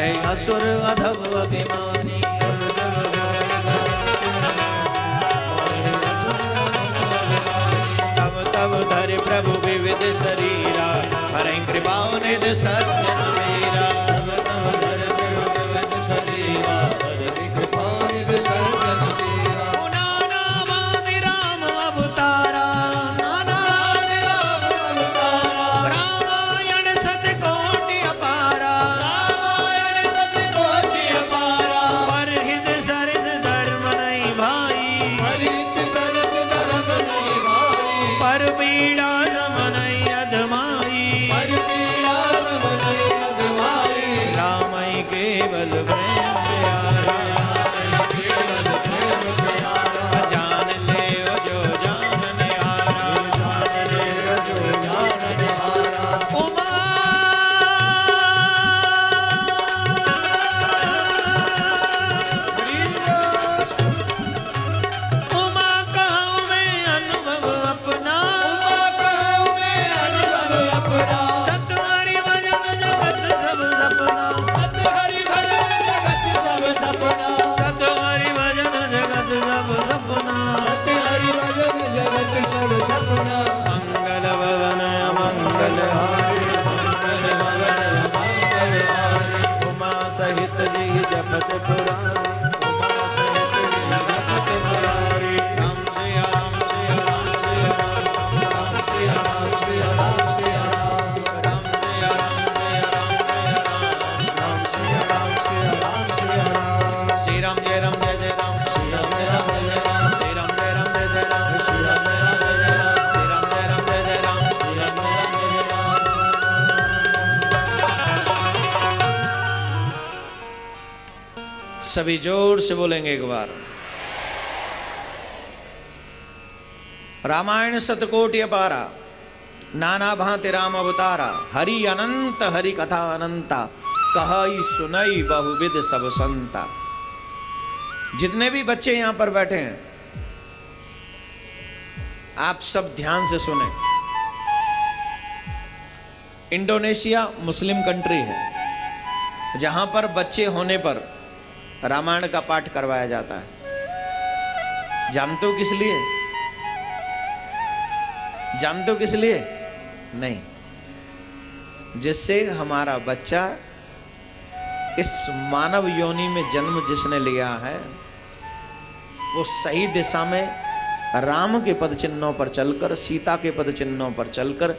[SPEAKER 2] भय असुर अधम अभिमानी। तब तब धरि प्रभु विविध शरीरा, हरे कृपा निधि सज्जन वीरा।
[SPEAKER 3] तब तब धरि प्रभु विविध शरीरा, हरे कृपा निधि सज्जन वीरा।
[SPEAKER 2] नाना वादि राम अवतारा, नाना
[SPEAKER 3] आदि राम अवतारा,
[SPEAKER 2] रामायण सतकोटि अपारा।
[SPEAKER 3] रामायण सतकोटि अपारा।
[SPEAKER 2] परहित सरस धर्म नहीं भाई,
[SPEAKER 3] हरित सरस धर्म नहीं भाई,
[SPEAKER 2] पर पीड़ा सम नहीं अधमाई।
[SPEAKER 3] पर पीड़ा सम नहीं अधमाई।
[SPEAKER 2] रामई केवल प्रेम प्यारा,
[SPEAKER 3] केवल प्रेम प्यारा,
[SPEAKER 2] जान ले ओ जो जान निहारा।
[SPEAKER 3] जान ले जो जान निहारा।
[SPEAKER 2] उमा उमा कहूँ मैं अनुभव अपना,
[SPEAKER 3] कहूँ मैं अनुभव अपना,
[SPEAKER 2] सत हरि भजन जगत सब सपना।
[SPEAKER 3] सत हरि भजन जगत सब सपना।
[SPEAKER 2] सत हरि भजन जगत सब सपना।
[SPEAKER 3] सत हरि भजन जगत सब सपना।
[SPEAKER 2] मंगल भवन मंगल
[SPEAKER 3] हारे मंगल भवन मंगल हारे।
[SPEAKER 2] उमा सहित जी जपत पुराण।
[SPEAKER 3] उमा सहित जगत मुरारी।
[SPEAKER 2] राम सिया राम सिया राम सिया
[SPEAKER 3] राम सिया राम सिया राम सिया राम।
[SPEAKER 2] राम सिया राम सिया राम सिया राम।
[SPEAKER 3] राम सिया राम सिया राम सिया राम।
[SPEAKER 2] श्री राम जय राम जय जय राम।
[SPEAKER 3] श्री राम जय राम जय राम।
[SPEAKER 2] श्री राम जय राम जय जय राम।
[SPEAKER 3] श्री राम जय राम जय जय राम।
[SPEAKER 2] श्री राम जय राम जय जय राम।
[SPEAKER 3] श्री राम जय राम जय जय राम।
[SPEAKER 2] सभी जोर से बोलेंगे एक बार। रामायण सतकोटि अपारा, नाना भांति राम अवतारा। हरि अनंत हरि कथा अनंता, कहई सुनई बहुविध सब संता। जितने भी बच्चे यहां पर बैठे हैं, आप सब ध्यान से सुने। इंडोनेशिया मुस्लिम कंट्री है, जहां पर बच्चे होने पर रामायण का पाठ करवाया जाता है। जानते हो किस लिए? जानते हो किस लिए? नहीं, जिससे हमारा बच्चा इस मानव योनि में जन्म जिसने लिया है, वो सही दिशा में राम के पद चिन्हों पर चलकर, सीता के पद चिन्हों पर चलकर,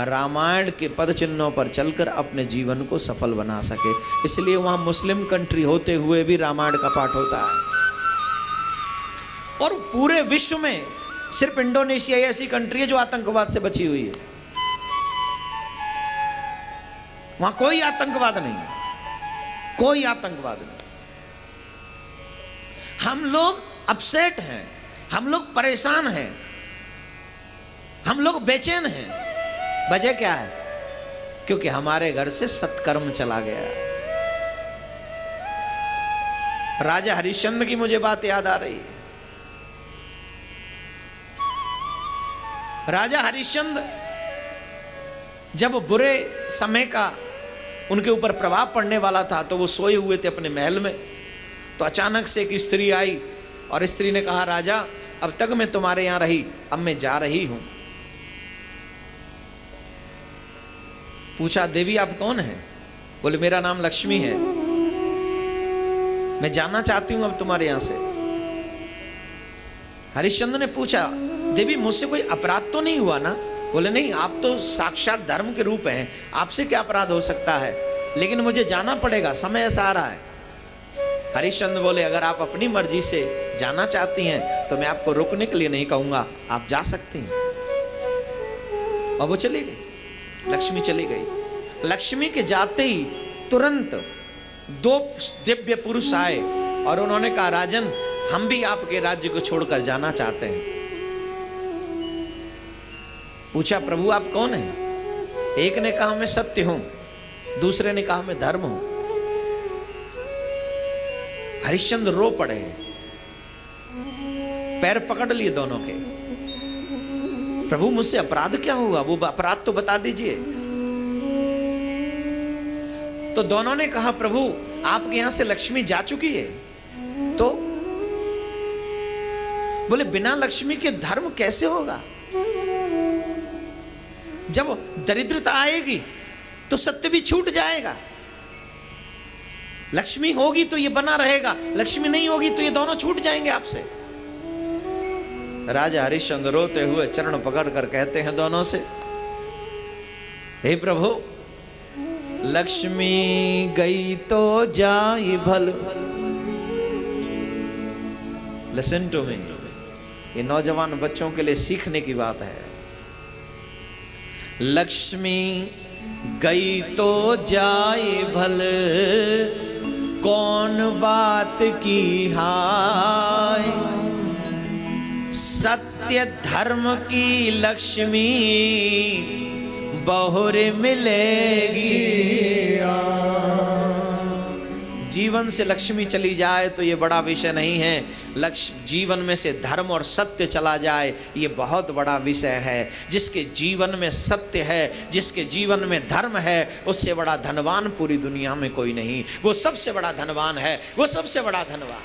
[SPEAKER 2] रामायण के पद चिन्हों पर चलकर अपने जीवन को सफल बना सके। इसलिए वहां मुस्लिम कंट्री होते हुए भी रामायण का पाठ होता है। और पूरे विश्व में सिर्फ इंडोनेशिया ऐसी कंट्री है जो आतंकवाद से बची हुई है। वहां कोई आतंकवाद नहीं, कोई आतंकवाद नहीं। हम लोग अपसेट हैं, हम लोग परेशान हैं, हम लोग बेचैन हैं। वजह क्या है? क्योंकि हमारे घर से सत्कर्म चला गया। राजा हरिश्चंद्र की मुझे बात याद आ रही है। राजा हरिश्चंद्र जब बुरे समय का उनके ऊपर प्रभाव पड़ने वाला था, तो वो सोए हुए थे अपने महल में। तो अचानक से एक स्त्री आई और स्त्री ने कहा, राजा अब तक मैं तुम्हारे यहां रही, अब मैं जा रही हूं। पूछा, देवी आप कौन हैं? बोले, मेरा नाम लक्ष्मी है, मैं जाना चाहती हूं अब तुम्हारे यहां से। हरिश्चंद्र ने पूछा, देवी मुझसे कोई अपराध तो नहीं हुआ ना? बोले, नहीं, आप तो साक्षात धर्म के रूप हैं, आपसे क्या अपराध हो सकता है, लेकिन मुझे जाना पड़ेगा, समय ऐसा आ रहा है। हरिश्चंद्र बोले, अगर आप अपनी मर्जी से जाना चाहती हैं तो मैं आपको रुकने के लिए नहीं कहूंगा, आप जा सकती हैं। और वो चली गई, लक्ष्मी चली गई। लक्ष्मी के जाते ही तुरंत दो दिव्य पुरुष आए और उन्होंने कहा, राजन हम भी आपके राज्य को छोड़कर जाना चाहते हैं। पूछा, प्रभु आप कौन हैं? एक ने कहा मैं सत्य हूं, दूसरे ने कहा मैं धर्म हूं। हरिश्चंद्र रो पड़े, पैर पकड़ लिए दोनों के। प्रभु मुझसे अपराध क्या हुआ, वो अपराध तो बता दीजिए। तो दोनों ने कहा, प्रभु आपके यहां से लक्ष्मी जा चुकी है, तो बोले बिना लक्ष्मी के धर्म कैसे होगा? जब दरिद्रता आएगी तो सत्य भी छूट जाएगा। लक्ष्मी होगी तो ये बना रहेगा, लक्ष्मी नहीं होगी तो ये दोनों छूट जाएंगे आपसे। राजा हरिश्चंद्र रोते हुए चरण पकड़ कर कहते हैं दोनों से, हे प्रभु, लक्ष्मी गई तो जाई भल। लिसन टू मी, ये नौजवान बच्चों के लिए सीखने की बात है। लक्ष्मी गई तो जाए भल, कौन बात की हाय। सत्य धर्म की लक्ष्मी बहुरे मिलेगी। जीवन से लक्ष्मी चली जाए तो ये बड़ा विषय नहीं है, जीवन में से धर्म और सत्य चला जाए ये बहुत बड़ा विषय है। जिसके जीवन में सत्य है, जिसके जीवन में धर्म है, उससे बड़ा धनवान पूरी दुनिया में कोई नहीं। वो सबसे बड़ा धनवान है, वो सबसे बड़ा धनवान।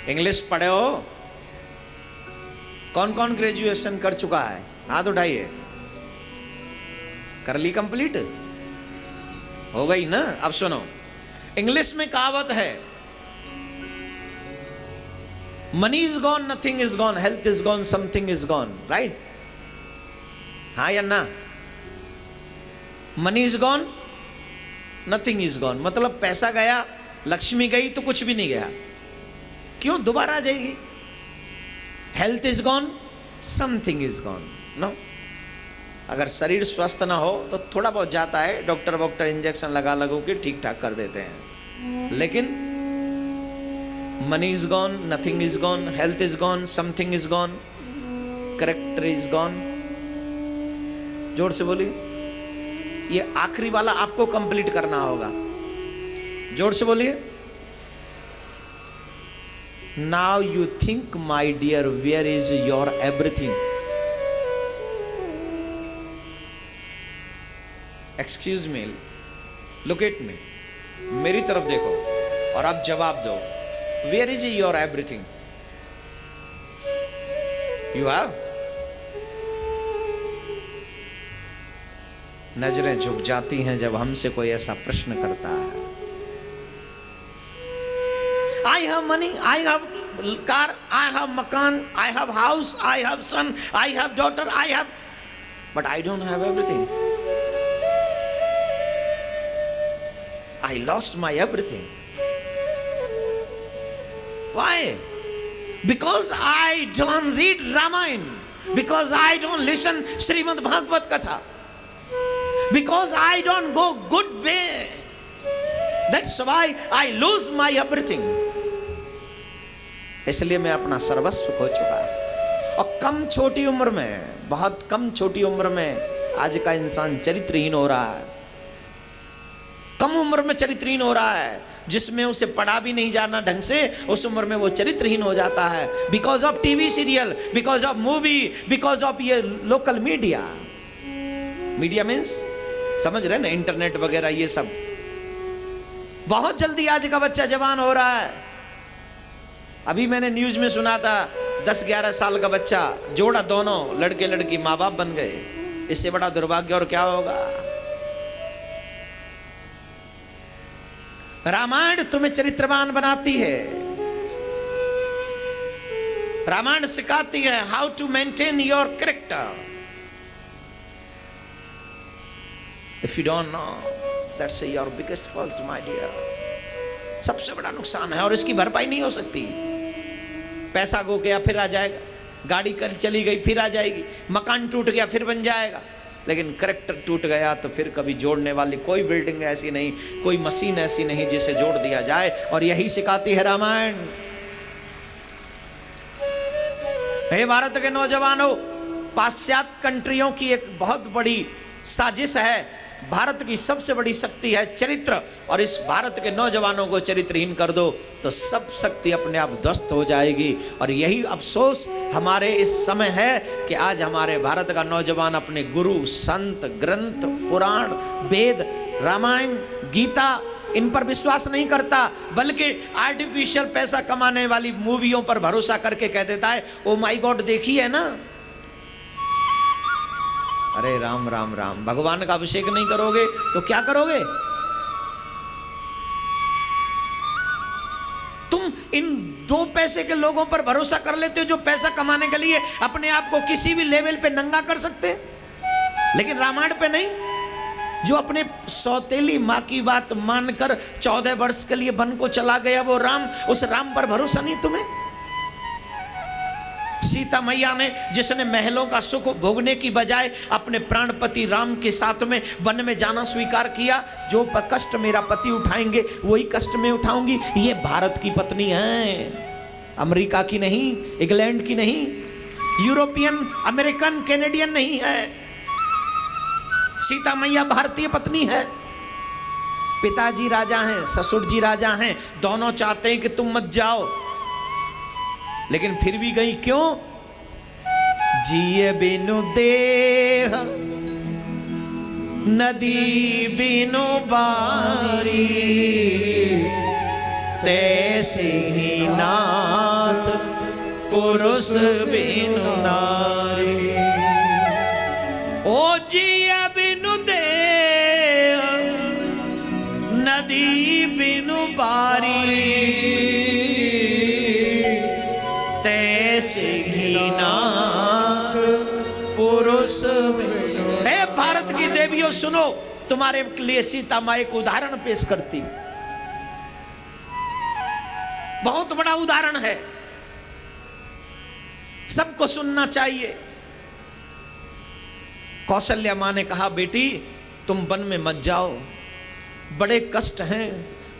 [SPEAKER 2] इंग्लिश पढ़े हो? कौन कौन ग्रेजुएशन कर चुका है? हाथ उठाइए। कर ली कंप्लीट? हो गई ना? अब सुनो, इंग्लिश में कहावत है, money is gone, nothing is gone, health is gone, something is gone, right? हाँ या ना? Money is gone, nothing is gone, मतलब पैसा गया, लक्ष्मी गई तो कुछ भी नहीं गया। क्यों? दोबारा आ जाएगी। Health is gone, something is gone. No, अगर शरीर स्वस्थ ना हो तो थोड़ा बहुत जाता है, डॉक्टर इंजेक्शन लगा लगो के ठीक ठाक कर देते हैं, लेकिन money is gone, nothing is gone, health is gone, something is gone, character is gone. जोर से बोलिए। ये आखिरी वाला आपको कंप्लीट करना होगा। जोर से बोलिए। Now you think my dear, where is your everything? Excuse me, look at me, मेरी तरफ देखो और आप जवाब दो। Where is your everything? You have? नजरें झुक जाती हैं जब हमसे कोई ऐसा प्रश्न करता है। I have money, I have car, I have मकान, I have house, I have son, I have daughter, I have, but I don't have everything. I lost my everything. Why? Because I don't read Ramayana. Because I don't listen Srimad Bhagavad Katha. Because I don't go good way. That's why I lose my everything. इसलिए मैं अपना सर्वस्व खो चुका। और कम छोटी उम्र में, बहुत कम छोटी उम्र में आज का इंसान चरित्रहीन हो रहा है। कम उम्र में चरित्रहीन हो रहा है, जिसमें उसे पढ़ा भी नहीं जाना ढंग से, उस उम्र में वो चरित्रहीन हो जाता है। Because of TV serial, because of movie, because of ये लोकल मीडिया। मीडिया मीन्स समझ रहे ना, इंटरनेट वगैरह ये सब। बहुत जल्दी आज का बच्चा जवान हो रहा है। अभी मैंने न्यूज में सुना था 10-11 साल का बच्चा, जोड़ा दोनों लड़के लड़की माँ बाप बन गए। इससे बड़ा दुर्भाग्य और क्या होगा? रामायण तुम्हें चरित्रवान बनाती है। रामायण सिखाती है how to maintain your character. If you don't know, that's your biggest fault my dear. सबसे बड़ा नुकसान है और इसकी भरपाई नहीं हो सकती। पैसा गो गया फिर आ जाएगा, गाड़ी कल चली गई फिर आ जाएगी, मकान टूट गया फिर बन जाएगा, लेकिन करेक्टर टूट गया तो फिर कभी जोड़ने वाली कोई बिल्डिंग ऐसी नहीं, कोई मशीन ऐसी नहीं जिसे जोड़ दिया जाए। और यही सिखाती है रामायण। हे भारत के नौजवानों, पाश्चात्य कंट्रियों की एक बहुत बड़ी साजिश है भारत की सबसे बड़ी शक्ति है चरित्र, और इस भारत के नौजवानों को चरित्रहीन कर दो तो सब शक्ति अपने आप ध्वस्त हो जाएगी। और यही अफसोस हमारे इस समय है कि आज हमारे भारत का नौजवान अपने गुरु, संत, ग्रंथ, पुराण, वेद, रामायण, गीता, इन पर विश्वास नहीं करता, बल्कि आर्टिफिशियल पैसा कमाने वाली मूवियों पर भरोसा करके कह देता है ओ माय गॉड देखी है ना। अरे राम राम राम, भगवान का अभिषेक नहीं करोगे तो क्या करोगे? तुम इन 2 पैसे के लोगों पर भरोसा कर लेते हो जो पैसा कमाने के लिए अपने आप को किसी भी लेवल पे नंगा कर सकते, लेकिन रामायण पे नहीं। जो अपने सौतेली माँ की बात मानकर 14 वर्ष के लिए वन को चला गया वो राम, उस राम पर भरोसा नहीं तुम्हें? सीता मैया ने, जिसने महलों का सुख भोगने की बजाय अपने प्राणपति राम के साथ में वन में जाना स्वीकार किया, जो कष्ट मेरा पति उठाएंगे वही कष्ट मैं उठाऊंगी। ये भारत की पत्नी है, अमेरिका की नहीं, इंग्लैंड की नहीं, यूरोपियन, अमेरिकन, कैनेडियन नहीं है। सीता मैया भारतीय पत्नी है। पिताजी राजा हैं, ससुर जी राजा हैं, दोनों चाहते हैं कि तुम मत जाओ, लेकिन फिर भी गई। क्यों? जिए बिनु देह नदी बिनु बारी, तैसे ही नाथ पुरुष बिनु नारी। ओ जिए बिनु देह नदी बिनु बारी, तैसे ही नाथ पुरुष। हे भारत की देवियों सुनो, तुम्हारे लिए सीता माँ एक उदाहरण पेश करती, बहुत बड़ा उदाहरण है, सबको सुनना चाहिए। कौशल्या माँ ने कहा बेटी तुम वन में मत जाओ, बड़े कष्ट हैं,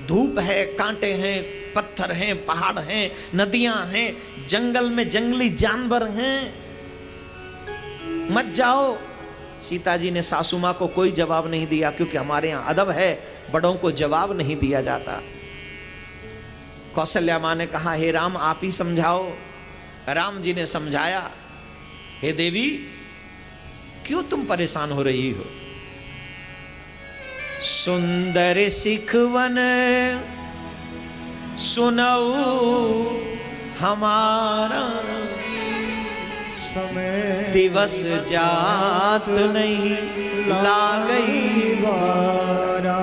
[SPEAKER 2] धूप है, कांटे हैं, पत्थर हैं, पहाड़ हैं, नदियां हैं, जंगल में जंगली जानवर हैं, मत जाओ। सीता जी ने सासू माँ को कोई जवाब नहीं दिया, क्योंकि हमारे यहाँ अदब है, बड़ों को जवाब नहीं दिया जाता। कौशल्या माँ ने कहा हे राम आप ही समझाओ। राम जी ने समझाया, हे देवी क्यों तुम परेशान हो रही हो? सुंदर सिखवन सुनऊ हमारा,
[SPEAKER 3] समय
[SPEAKER 2] दिवस जात नहीं लागई
[SPEAKER 3] वारा।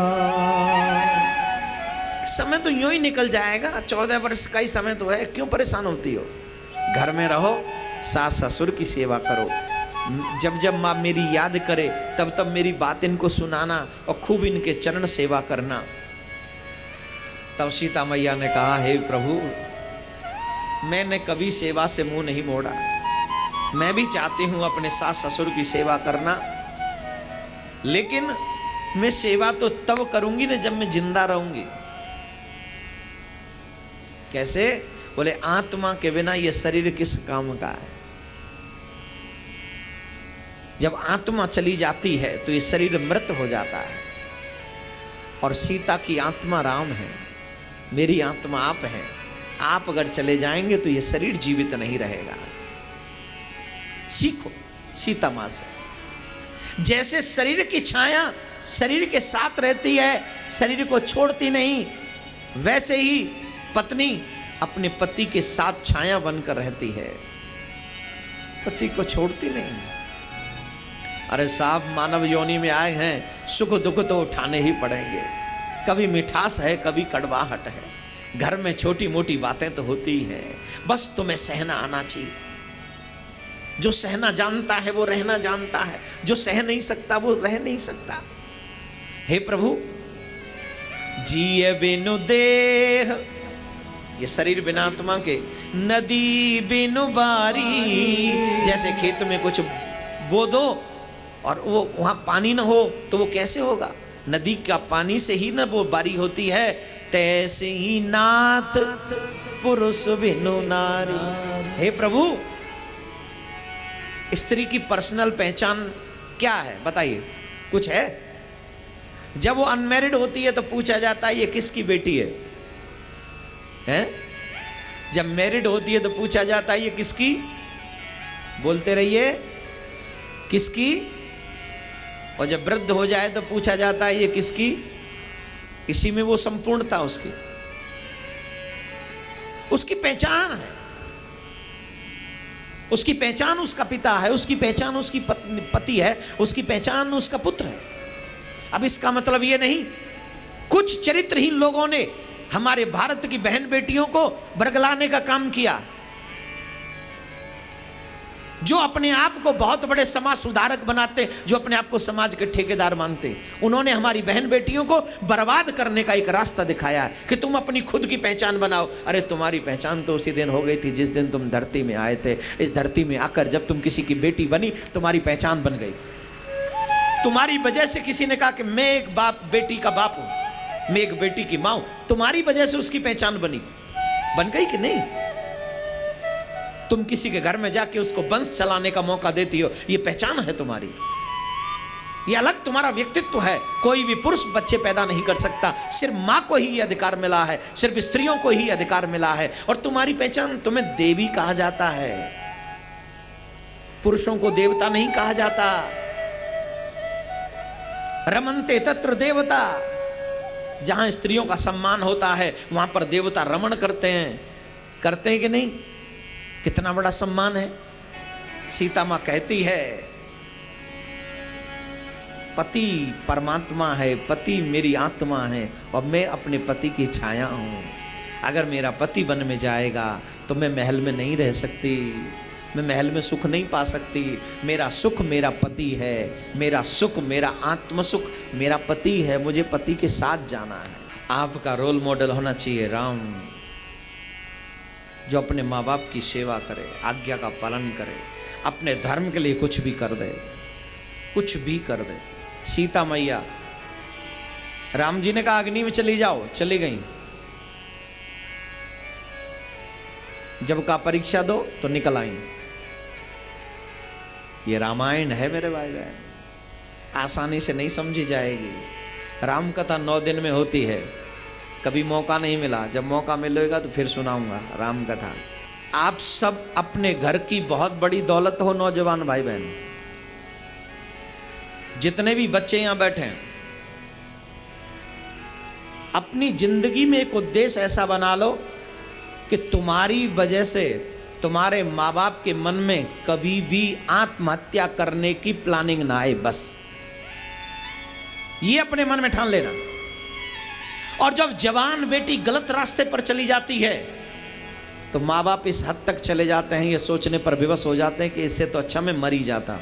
[SPEAKER 2] समय तो यूं ही निकल जाएगा, 14 वर्ष का ही समय तो है, क्यों परेशान होती हो? घर में रहो, सास ससुर की सेवा करो, जब जब माँ मेरी याद करे तब तब मेरी बात इनको सुनाना और खूब इनके चरण सेवा करना। तब सीता मैया ने कहा हे प्रभु मैंने कभी सेवा से मुंह नहीं मोड़ा, मैं भी चाहती हूं अपने सास ससुर की सेवा करना, लेकिन मैं सेवा तो तब करूंगी ना जब मैं जिंदा रहूंगी। कैसे? बोले आत्मा के बिना ये शरीर किस काम का है? जब आत्मा चली जाती है तो ये शरीर मृत हो जाता है। और सीता की आत्मा राम है, मेरी आत्मा आप है, आप अगर चले जाएंगे तो ये शरीर जीवित नहीं रहेगा। सीखो सीता माँ से। जैसे शरीर की छाया शरीर के साथ रहती है, शरीर को छोड़ती नहीं, वैसे ही पत्नी अपने पति के साथ छाया बनकर रहती है, पति को छोड़ती नहीं। अरे साहब मानव योनि में आए हैं, सुख दुख तो उठाने ही पड़ेंगे। कभी मिठास है, कभी कड़वाहट है, घर में छोटी मोटी बातें तो होती ही हैं, बस तुम्हें सहना आना चाहिए। जो सहना जानता है वो रहना जानता है, जो सह नहीं सकता वो रह नहीं सकता। हे प्रभु जिए बिनु देह, ये शरीर बिना आत्मा के, नदी बिनु बारी, जैसे खेत में कुछ बो दो और वो वहां पानी ना हो तो वो कैसे होगा? नदी का पानी से ही ना वो बारी होती है। तैसे ही नाथ पुरुष बिनु नारी। हे प्रभु स्त्री की पर्सनल पहचान क्या है बताइए? कुछ है? जब वो अनमैरिड होती है तो पूछा जाता है ये किसकी बेटी है, हैं? जब मैरिड होती है तो पूछा जाता है ये किसकी, बोलते रहिए, किसकी। और जब वृद्ध हो जाए तो पूछा जाता है ये किसकी। इसी में वो संपूर्णता उसकी, उसकी पहचान है, उसकी पहचान उसका पिता है, उसकी पहचान उसकी पति है, उसकी पहचान उसका पुत्र है। अब इसका मतलब ये नहीं, कुछ चरित्रहीन लोगों ने हमारे भारत की बहन बेटियों को बरगलाने का काम किया, जो अपने आप को बहुत बड़े समाज सुधारक बनाते, जो अपने आप को समाज के ठेकेदार मानते, उन्होंने हमारी बहन बेटियों को बर्बाद करने का एक रास्ता दिखाया है कि तुम अपनी खुद की पहचान बनाओ। अरे तुम्हारी पहचान तो उसी दिन हो गई थी जिस दिन तुम धरती में आए थे। इस धरती में आकर जब तुम किसी की बेटी बनी, तुम्हारी पहचान बन गई। तुम्हारी वजह से किसी ने कहा कि मैं एक बेटी का बाप हूं, मैं एक बेटी की मां हूं, तुम्हारी वजह से उसकी पहचान बन गई कि नहीं। तुम किसी के घर में जाके उसको वंश चलाने का मौका देती हो, ये पहचान है तुम्हारी, ये अलग तुम्हारा व्यक्तित्व है। कोई भी पुरुष बच्चे पैदा नहीं कर सकता, सिर्फ मां को ही ये अधिकार मिला है, सिर्फ स्त्रियों को ही अधिकार मिला है। और तुम्हारी पहचान, तुम्हें देवी कहा जाता है, पुरुषों को देवता नहीं कहा जाता। रमन्ते तत्र देवता, जहां स्त्रियों का सम्मान होता है वहां पर देवता रमण करते हैं कि नहीं। कितना बड़ा सम्मान है। सीता मां कहती है पति परमात्मा है, पति मेरी आत्मा है और मैं अपने पति की छाया हूं। अगर मेरा पति वन में जाएगा तो मैं महल में नहीं रह सकती, मैं महल में सुख नहीं पा सकती। मेरा सुख मेरा पति है, मेरा सुख मेरा आत्म सुख मेरा पति है, मुझे पति के साथ जाना है। आपका रोल मॉडल होना चाहिए राम, जो अपने माँ बाप की सेवा करे, आज्ञा का पालन करे, अपने धर्म के लिए कुछ भी कर दे, कुछ भी कर दे। सीता मैया, राम जी ने कहा अग्नि में चली जाओ, चली गई। जब कहा परीक्षा दो तो निकल आई। ये रामायण है मेरे भाई बहन, आसानी से नहीं समझी जाएगी। राम कथा 9 दिन में होती है, कभी मौका नहीं मिला, जब मौका मिलेगा तो फिर सुनाऊंगा राम कथा। आप सब अपने घर की बहुत बड़ी दौलत हो नौजवान भाई बहन, जितने भी बच्चे यहां बैठे हैं, अपनी जिंदगी में एक उद्देश्य ऐसा बना लो कि तुम्हारी वजह से तुम्हारे माँ बाप के मन में कभी भी आत्महत्या करने की प्लानिंग ना आए। बस ये अपने मन में ठान लेना। और जब जवान बेटी गलत रास्ते पर चली जाती है तो माँ बाप इस हद तक चले जाते हैं, ये सोचने पर विवश हो जाते हैं कि इससे तो अच्छा मैं मर ही जाता।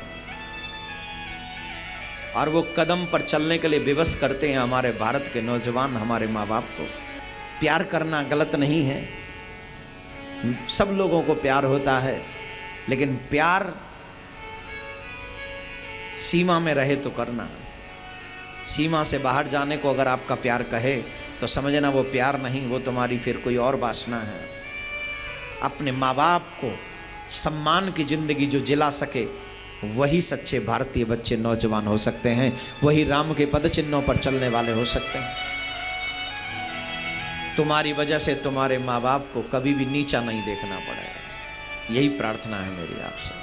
[SPEAKER 2] और वो कदम पर चलने के लिए विवश करते हैं हमारे भारत के नौजवान हमारे माँ बाप को। प्यार करना गलत नहीं है, सब लोगों को प्यार होता है, लेकिन प्यार सीमा में रहे तो करना। सीमा से बाहर जाने को अगर आपका प्यार कहे तो समझना वो प्यार नहीं, वो तुम्हारी फिर कोई और वासना है। अपने माँ बाप को सम्मान की जिंदगी जो जिला सके वही सच्चे भारतीय बच्चे नौजवान हो सकते हैं, वही राम के पद चिन्हों पर चलने वाले हो सकते हैं। तुम्हारी वजह से तुम्हारे माँ बाप को कभी भी नीचा नहीं देखना पड़ेगा, यही प्रार्थना है मेरी आपसे।